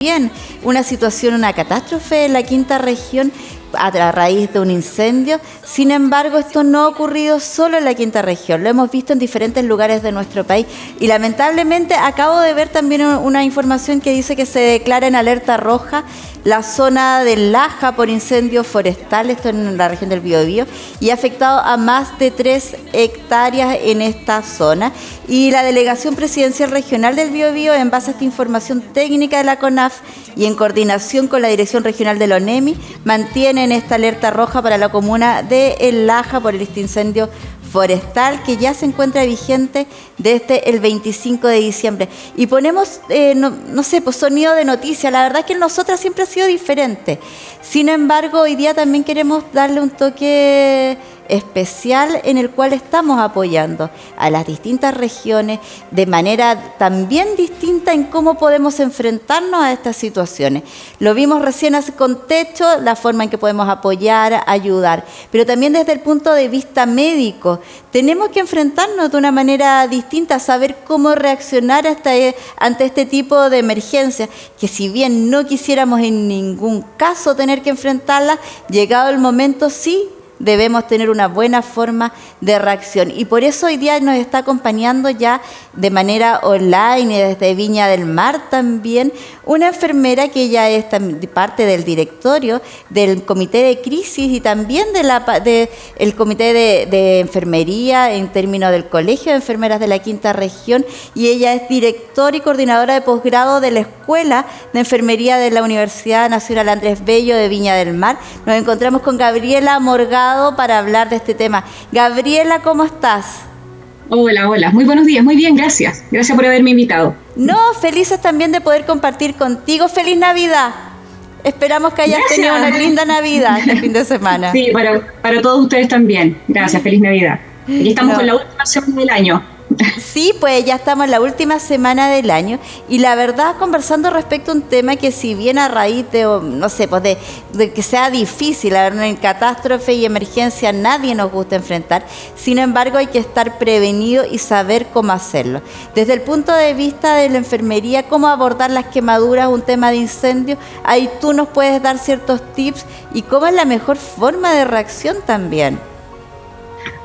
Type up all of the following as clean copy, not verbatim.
bien una situación, una catástrofe en la quinta región a raíz de un incendio. Sin embargo, esto no ha ocurrido solo en la quinta región, lo hemos visto en diferentes lugares de nuestro país y lamentablemente acabo de ver también una información que dice que se declara en alerta roja la zona de Laja por incendios forestales, esto en la región del Biobío, y ha afectado a más de 3 hectáreas en esta zona. Y la Delegación Presidencial Regional del Biobío, en base a esta información técnica de la CONAF y en coordinación con la Dirección Regional de la ONEMI, mantienen esta alerta roja para la comuna de El Laja por este incendio forestal que ya se encuentra vigente desde el 25 de diciembre. Y ponemos, no sé, pues sonido de noticia. La verdad es que en nosotras siempre ha sido diferente. Sin embargo, hoy día también queremos darle un toque especial en el cual estamos apoyando a las distintas regiones de manera también distinta en cómo podemos enfrentarnos a estas situaciones. Lo vimos recién con Techo, la forma en que podemos apoyar, ayudar, pero también desde el punto de vista médico tenemos que enfrentarnos de una manera distinta, saber cómo reaccionar ante este tipo de emergencias, que si bien no quisiéramos en ningún caso tener que enfrentarlas, llegado el momento sí debemos tener una buena forma de reacción. Y por eso hoy día nos está acompañando ya de manera online y desde Viña del Mar también una enfermera que ella es parte del directorio del Comité de Crisis y también el Comité de Enfermería en términos del Colegio de Enfermeras de la Quinta Región, y ella es directora y coordinadora de posgrado de la Escuela de Enfermería de la Universidad Nacional Andrés Bello de Viña del Mar. Nos encontramos con Gabriela Morgado para hablar de este tema. Gabriela, ¿cómo estás? Hola, muy buenos días, muy bien, gracias. Gracias por haberme invitado. No, felices también de poder compartir contigo. ¡Feliz Navidad! Esperamos que hayas tenido una linda Navidad este fin de semana. Sí, para todos ustedes también. Gracias, feliz Navidad. Aquí estamos con la última semana del año. Sí, pues ya estamos en la última semana del año y la verdad conversando respecto a un tema que si bien a raíz de, no sé, pues de que sea difícil, en catástrofe y emergencia nadie nos gusta enfrentar, sin embargo hay que estar prevenido y saber cómo hacerlo. Desde el punto de vista de la enfermería, cómo abordar las quemaduras, un tema de incendio, ahí tú nos puedes dar ciertos tips y cómo es la mejor forma de reacción también.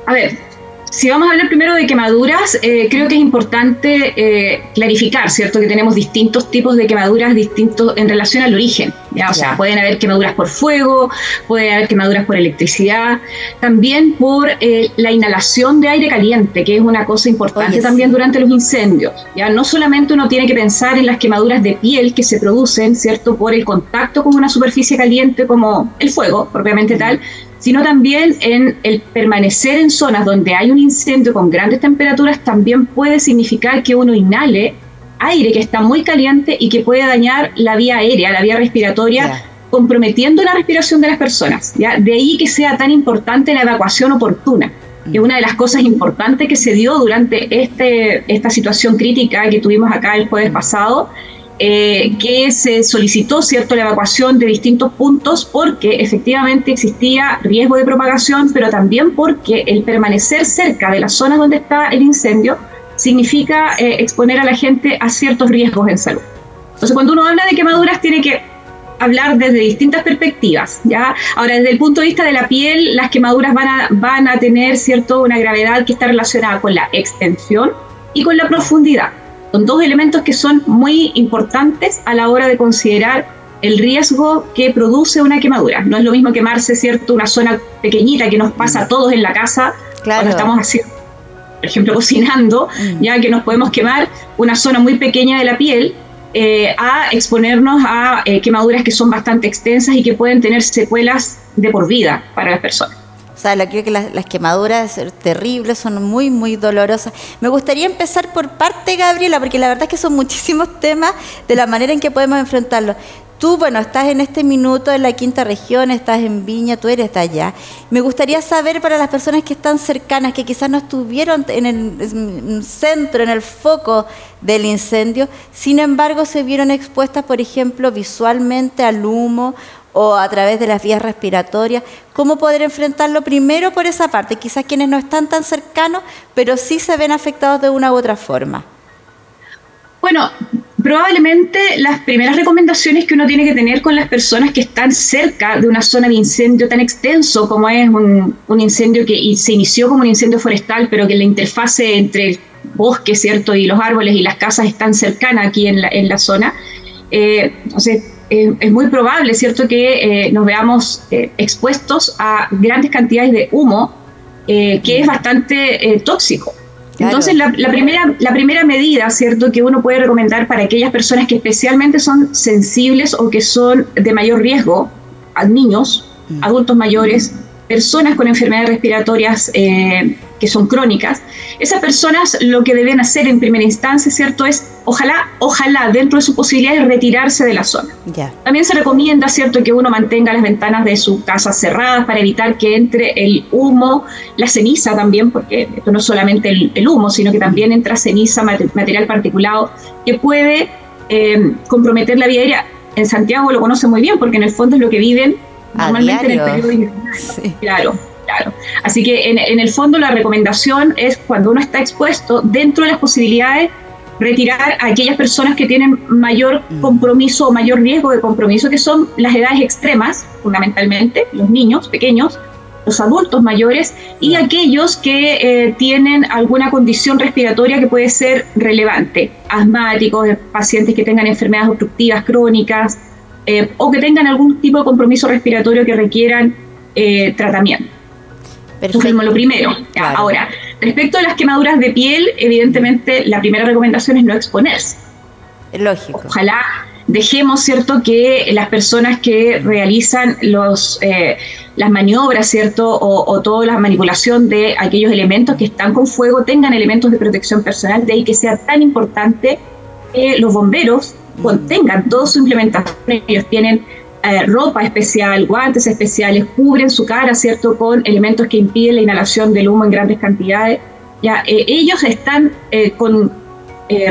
A ver, si vamos a hablar primero de quemaduras, creo que es importante clarificar, ¿cierto? Que tenemos distintos tipos de quemaduras distintos en relación al origen, ¿ya? O sea, pueden haber quemaduras por fuego, pueden haber quemaduras por electricidad, también por la inhalación de aire caliente, que es una cosa importante también durante los incendios, ¿ya? No solamente uno tiene que pensar en las quemaduras de piel que se producen, ¿cierto? Por el contacto con una superficie caliente como el fuego, propiamente tal, sino también en el permanecer en zonas donde hay un incendio con grandes temperaturas también puede significar que uno inhale aire que está muy caliente y que puede dañar la vía aérea, la vía respiratoria, comprometiendo la respiración de las personas, ¿ya? De ahí que sea tan importante la evacuación oportuna, que es una de las cosas importantes que se dio durante esta situación crítica que tuvimos acá el jueves pasado, que se solicitó, ¿cierto?, la evacuación de distintos puntos porque efectivamente existía riesgo de propagación, pero también porque el permanecer cerca de las zonas donde está el incendio significa exponer a la gente a ciertos riesgos en salud. Entonces, cuando uno habla de quemaduras, tiene que hablar desde distintas perspectivas, ¿ya? Ahora, desde el punto de vista de la piel, las quemaduras van a tener, ¿cierto?, una gravedad que está relacionada con la extensión y con la profundidad. Son dos elementos que son muy importantes a la hora de considerar el riesgo que produce una quemadura. No es lo mismo quemarse, ¿cierto?, una zona pequeñita que nos pasa a todos en la casa, cuando estamos haciendo, por ejemplo, cocinando, ya que nos podemos quemar una zona muy pequeña de la piel, a exponernos a quemaduras que son bastante extensas y que pueden tener secuelas de por vida para las personas. O sea, creo que las quemaduras terribles, son muy, muy dolorosas. Me gustaría empezar por parte, Gabriela, porque la verdad es que son muchísimos temas de la manera en que podemos enfrentarlos. Tú, bueno, estás en este minuto en la quinta región, estás en Viña, tú eres de allá. Me gustaría saber para las personas que están cercanas, que quizás no estuvieron en el centro, en el foco del incendio, sin embargo se vieron expuestas, por ejemplo, visualmente al humo o a través de las vías respiratorias, ¿cómo poder enfrentarlo primero por esa parte? Quizás quienes no están tan cercanos, pero sí se ven afectados de una u otra forma. Bueno, Probablemente las primeras recomendaciones que uno tiene que tener con las personas que están cerca de una zona de incendio tan extenso como es un incendio que se inició como un incendio forestal, pero que la interfase entre el bosque, ¿cierto?, y los árboles y las casas están cercanas aquí en la zona. Entonces, es muy probable, ¿cierto?, que nos veamos expuestos a grandes cantidades de humo, que es bastante tóxico. Claro. Entonces, la primera medida, ¿cierto?, que uno puede recomendar para aquellas personas que especialmente son sensibles o que son de mayor riesgo, a niños, adultos mayores, personas con enfermedades respiratorias que son crónicas, esas personas lo que deben hacer en primera instancia, ¿cierto?, es ojalá dentro de sus posibilidades retirarse de la zona. Yeah. También se recomienda, ¿cierto?, que uno mantenga las ventanas de su casa cerradas para evitar que entre el humo, la ceniza también, porque esto no es solamente el humo, sino que también entra ceniza, material particulado, que puede comprometer la vía aérea. En Santiago lo conocen muy bien, porque en el fondo es lo que viven normalmente en el periodo invernal. Sí. Claro. Así que en el fondo la recomendación es, cuando uno está expuesto, dentro de las posibilidades, retirar a aquellas personas que tienen mayor compromiso o mayor riesgo de compromiso, que son las edades extremas, fundamentalmente, los niños pequeños, los adultos mayores y aquellos que tienen alguna condición respiratoria que puede ser relevante, asmáticos, pacientes que tengan enfermedades obstructivas crónicas o que tengan algún tipo de compromiso respiratorio que requieran tratamiento. Perfecto. Eso es lo primero. Claro. Ahora, respecto a las quemaduras de piel, evidentemente la primera recomendación es no exponerse. Lógico. Ojalá dejemos, ¿cierto?, que las personas que realizan las maniobras, ¿cierto?, o toda la manipulación de aquellos elementos que están con fuego tengan elementos de protección personal, de ahí que sea tan importante que los bomberos contengan toda su implementación. Ellos tienen ropa especial, guantes especiales, cubren su cara, ¿cierto?, con elementos que impiden la inhalación del humo en grandes cantidades. Ellos están con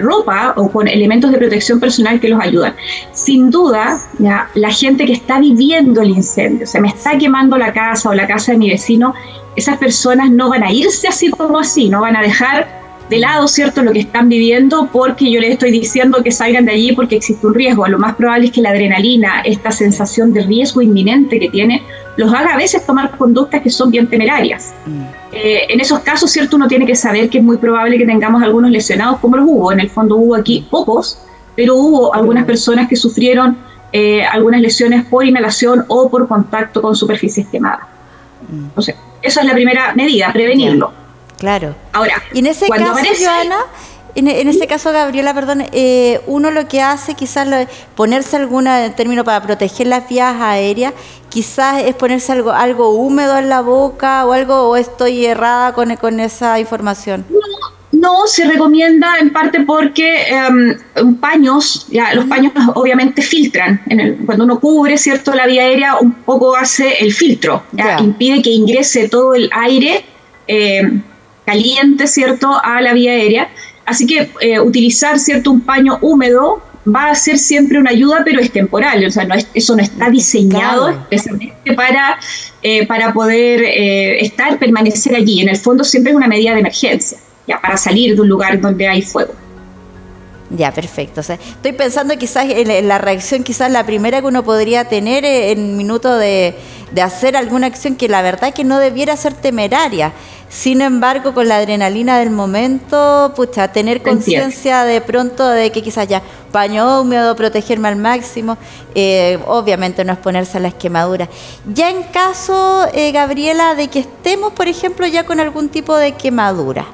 ropa o con elementos de protección personal que los ayudan. Sin duda, la gente que está viviendo el incendio, se me está quemando la casa o la casa de mi vecino, esas personas no van a irse así como así, no van a dejar de lado, ¿cierto?, lo que están viviendo porque yo les estoy diciendo que salgan de allí porque existe un riesgo. Lo más probable es que la adrenalina, esta sensación de riesgo inminente que tiene, los haga a veces tomar conductas que son bien temerarias. En esos casos, ¿cierto?, uno tiene que saber que es muy probable que tengamos algunos lesionados, como los hubo. En el fondo hubo aquí pocos, pero hubo algunas personas que sufrieron algunas lesiones por inhalación o por contacto con superficies quemadas. Entonces, esa es la primera medida, prevenirlo. Claro. Ahora, y en ese caso, Joana, en ese caso, Gabriela, perdón, uno lo que hace quizás ponerse algún término para proteger las vías aéreas, quizás es ponerse algo húmedo en la boca o algo, o estoy errada con esa información. No, se recomienda en parte porque paños, los paños obviamente filtran. Cuando uno cubre, ¿cierto?, la vía aérea, un poco hace el filtro, impide que ingrese todo el aire caliente, ¿cierto?, a la vía aérea. Así que utilizar, ¿cierto?, un paño húmedo va a ser siempre una ayuda, pero es temporal. O sea, eso no está diseñado especialmente para poder permanecer allí. En el fondo siempre es una medida de emergencia, para salir de un lugar donde hay fuego. Ya, perfecto. O sea, estoy pensando quizás en la reacción, quizás la primera que uno podría tener en minuto de hacer alguna acción que la verdad que no debiera ser temeraria. Sin embargo, con la adrenalina del momento, tener conciencia de pronto de que quizás ya paño húmedo, protegerme al máximo, obviamente no exponerse a las quemaduras. Ya en caso, Gabriela, de que estemos, por ejemplo, ya con algún tipo de quemadura,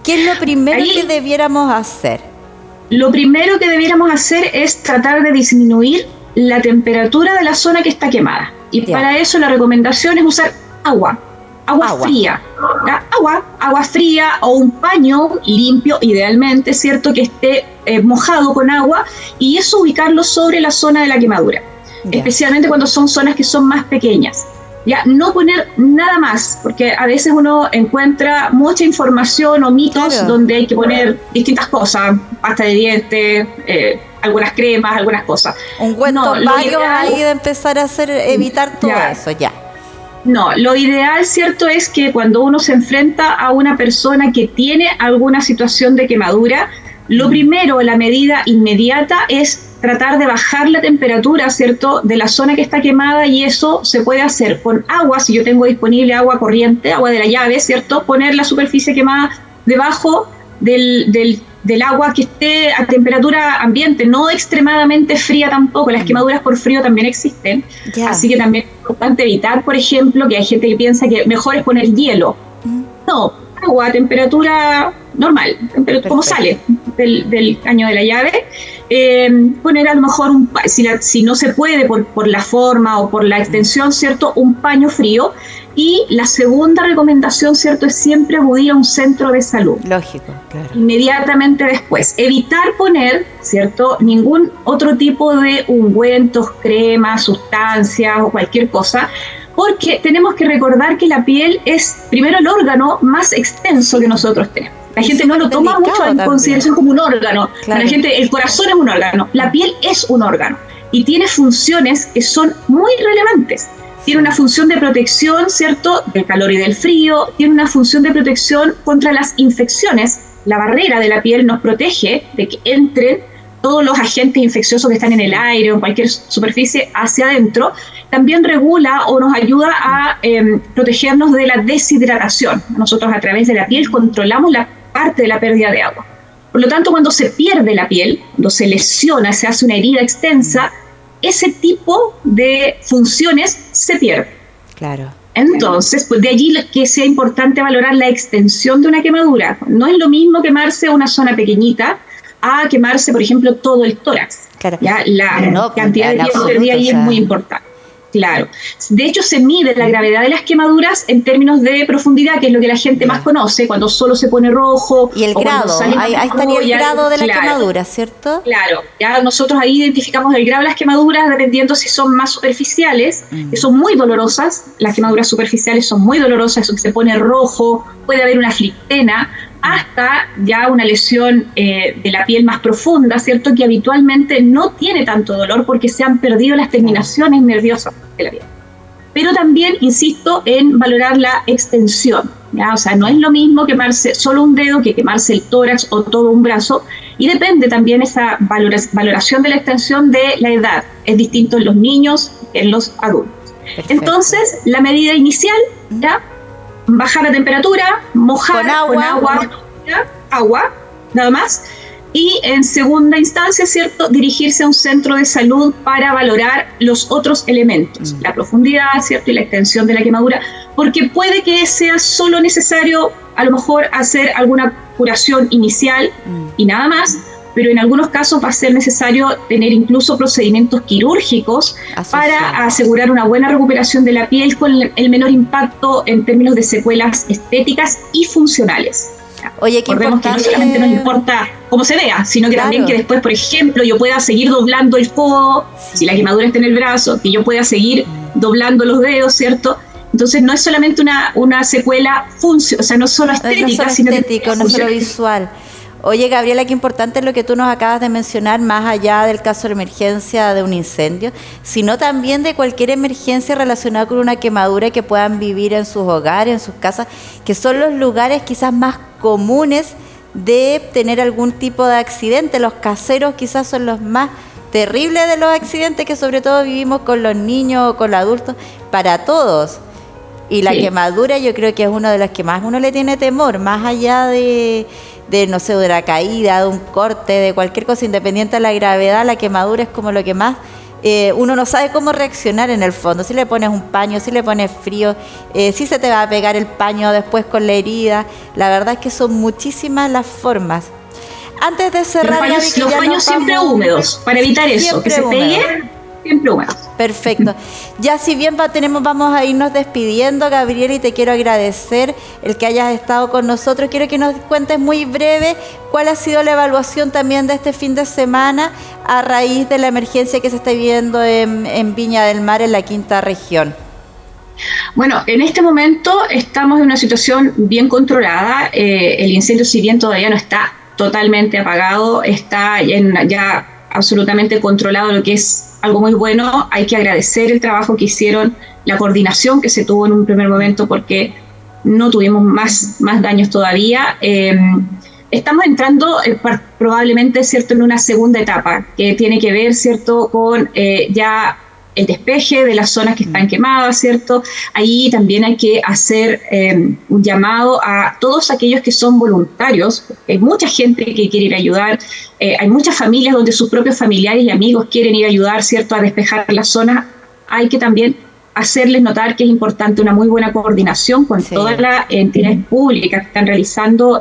¿qué es lo primero que debiéramos hacer? Lo primero que debiéramos hacer es tratar de disminuir la temperatura de la zona que está quemada. Y para eso la recomendación es usar agua fría. Agua fría o un paño limpio, idealmente, ¿cierto?, que esté mojado con agua, y eso ubicarlo sobre la zona de la quemadura. Especialmente cuando son zonas que son más pequeñas. No poner nada más, porque a veces uno encuentra mucha información o mitos donde hay que poner distintas cosas, pasta de dientes, algunas cremas, algunas cosas. Un cuento válido ahí de empezar a evitar todo eso, No, lo ideal, ¿cierto?, es que cuando uno se enfrenta a una persona que tiene alguna situación de quemadura, Lo primero, la medida inmediata es tratar de bajar la temperatura, ¿cierto?, de la zona que está quemada, y eso se puede hacer con agua. Si yo tengo disponible agua corriente, agua de la llave, ¿cierto?, poner la superficie quemada debajo del agua que esté a temperatura ambiente, no extremadamente fría tampoco. Las quemaduras por frío también existen, así que también es importante evitar, por ejemplo, que hay gente que piensa que mejor es poner hielo. No, agua a temperatura normal, como sale del caño de la llave. Poner a lo mejor, si no se puede por la forma o por la extensión, ¿cierto?, un paño frío. Y la segunda recomendación, ¿cierto?, es siempre acudir a un centro de salud. Lógico, claro. Inmediatamente después. Evitar poner, ¿cierto?, ningún otro tipo de ungüentos, cremas, sustancias o cualquier cosa, porque tenemos que recordar que la piel es primero el órgano más extenso que nosotros tenemos. La gente no lo toma mucho en consideración como un órgano. Claro. La gente, el corazón es un órgano, la piel es un órgano y tiene funciones que son muy relevantes. Tiene una función de protección, ¿cierto?, del calor y del frío. Tiene una función de protección contra las infecciones. La barrera de la piel nos protege de que entren todos los agentes infecciosos que están en el aire o en cualquier superficie hacia adentro. También regula o nos ayuda a protegernos de la deshidratación. Nosotros, a través de la piel, controlamos la parte de la pérdida de agua. Por lo tanto, cuando se pierde la piel, cuando se lesiona, se hace una herida extensa, ese tipo de funciones se pierde. Claro. Entonces, pues de allí que sea importante valorar la extensión de una quemadura. No es lo mismo quemarse una zona pequeñita a quemarse, por ejemplo, todo el tórax. Claro. ¿Ya? La cantidad de tiempo perdida ahí es muy importante. Claro. De hecho, se mide la gravedad de las quemaduras en términos de profundidad, que es lo que la gente más conoce, cuando solo se pone rojo. Y el grado, ahí estaría el grado de la quemadura, ¿cierto? Claro, ya nosotros ahí identificamos el grado de las quemaduras dependiendo si son más superficiales, que son muy dolorosas. Las quemaduras superficiales son muy dolorosas, eso que se pone rojo, puede haber una flictena, hasta ya una lesión de la piel más profunda, ¿cierto?, que habitualmente no tiene tanto dolor porque se han perdido las terminaciones nerviosas de la piel. Pero también insisto en valorar la extensión, ¿ya? O sea, no es lo mismo quemarse solo un dedo que quemarse el tórax o todo un brazo, y depende también esa valoración de la extensión de la edad. Es distinto en los niños que en los adultos. Perfecto. Entonces, la medida inicial, ¿ya?, bajar la temperatura, mojar con agua, nada más. Y en segunda instancia, ¿cierto?, dirigirse a un centro de salud para valorar los otros elementos, la profundidad, ¿cierto?, y la extensión de la quemadura, porque puede que sea solo necesario a lo mejor hacer alguna curación inicial y nada más, pero en algunos casos va a ser necesario tener incluso procedimientos quirúrgicos para asegurar una buena recuperación de la piel con el menor impacto en términos de secuelas estéticas y funcionales. Oye, qué importante. Que no solamente nos importa cómo se vea, sino que también que después, por ejemplo, yo pueda seguir doblando el codo, si la quemadura está en el brazo, que yo pueda seguir doblando los dedos, ¿cierto? Entonces no es solamente una secuela funcional, o sea, no solo estética, sino estético, no solo visual. Oye, Gabriela, qué importante es lo que tú nos acabas de mencionar, más allá del caso de emergencia de un incendio, sino también de cualquier emergencia relacionada con una quemadura que puedan vivir en sus hogares, en sus casas, que son los lugares quizás más comunes de tener algún tipo de accidente. Los caseros quizás son los más terribles de los accidentes que sobre todo vivimos con los niños o con los adultos, para todos. Y la quemadura yo creo que es uno de los que más uno le tiene temor, más allá de no sé, de una caída, de un corte, de cualquier cosa, independiente de la gravedad. La quemadura es como lo que más uno no sabe cómo reaccionar en el fondo. Si le pones un paño, si le pones frío, si se te va a pegar el paño después con la herida. La verdad es que son muchísimas las formas. Antes de cerrar, los paños siempre húmedos, para evitar eso, que se pegue. Siempre húmedos. Perfecto. Ya si bien vamos a irnos despidiendo, Gabriela, y te quiero agradecer el que hayas estado con nosotros. Quiero que nos cuentes muy breve cuál ha sido la evaluación también de este fin de semana a raíz de la emergencia que se está viviendo en Viña del Mar, en la quinta región. Bueno, en este momento estamos en una situación bien controlada. El incendio, si bien todavía no está totalmente apagado, está ya absolutamente controlado, lo que es algo muy bueno. Hay que agradecer el trabajo que hicieron, la coordinación que se tuvo en un primer momento, porque no tuvimos más daños todavía. estamos entrando probablemente, ¿cierto?, en una segunda etapa que tiene que ver, ¿cierto?, con ya el despeje de las zonas que están quemadas, ¿cierto? Ahí también hay que hacer un llamado a todos aquellos que son voluntarios. Hay mucha gente que quiere ir a ayudar, hay muchas familias donde sus propios familiares y amigos quieren ir a ayudar, ¿cierto?, a despejar las zonas. Hay que también hacerles notar que es importante una muy buena coordinación con todas las entidades públicas que están realizando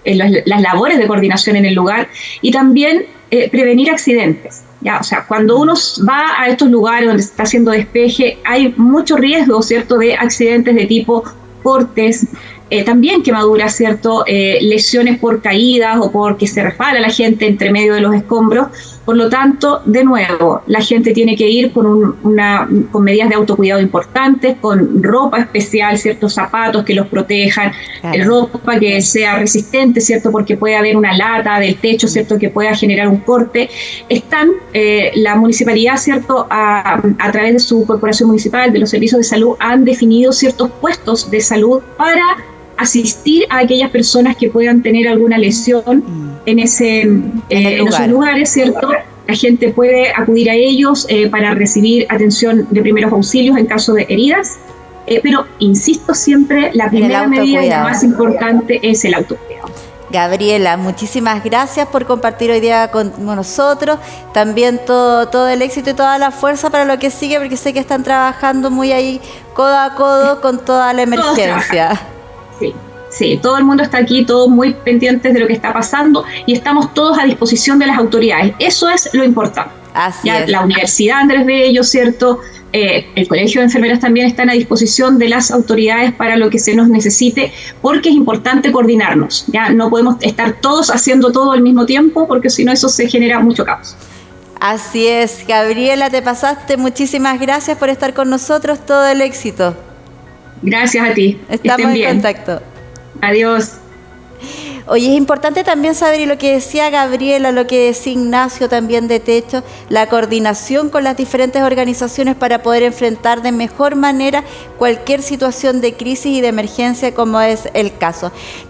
las labores de coordinación en el lugar, y también prevenir accidentes. Ya, o sea, cuando uno va a estos lugares donde se está haciendo despeje, hay mucho riesgo, ¿cierto?, de accidentes de tipo cortes, también quemaduras, ¿cierto?, lesiones por caídas o porque se resbala la gente entre medio de los escombros. Por lo tanto, de nuevo, la gente tiene que ir con medidas de autocuidado importantes, con ropa especial, ciertos zapatos que los protejan, ropa que sea resistente, ¿cierto?, porque puede haber una lata del techo, ¿cierto?, que pueda generar un corte. Están la municipalidad, ¿cierto?, a través de su corporación municipal, de los servicios de salud, han definido ciertos puestos de salud para asistir a aquellas personas que puedan tener alguna lesión en esos lugares, ¿cierto? La gente puede acudir a ellos para recibir atención de primeros auxilios en caso de heridas, pero insisto siempre, la primera medida y la más importante es el autocuidado. Gabriela, muchísimas gracias por compartir hoy día con nosotros, también todo el éxito y toda la fuerza para lo que sigue, porque sé que están trabajando muy ahí codo a codo con toda la emergencia. Sí, todo el mundo está aquí, todos muy pendientes de lo que está pasando y estamos todos a disposición de las autoridades. Eso es lo importante. Así es. La Universidad Andrés Bello, ¿cierto? El Colegio de Enfermeras también están a disposición de las autoridades para lo que se nos necesite, porque es importante coordinarnos. Ya no podemos estar todos haciendo todo al mismo tiempo, porque si no eso se genera mucho caos. Así es, Gabriela, te pasaste. Muchísimas gracias por estar con nosotros. Todo el éxito. Gracias a ti. Estamos en contacto. Adiós. Oye, es importante también saber, y lo que decía Gabriela, lo que decía Ignacio también de Techo, la coordinación con las diferentes organizaciones para poder enfrentar de mejor manera cualquier situación de crisis y de emergencia como es el caso.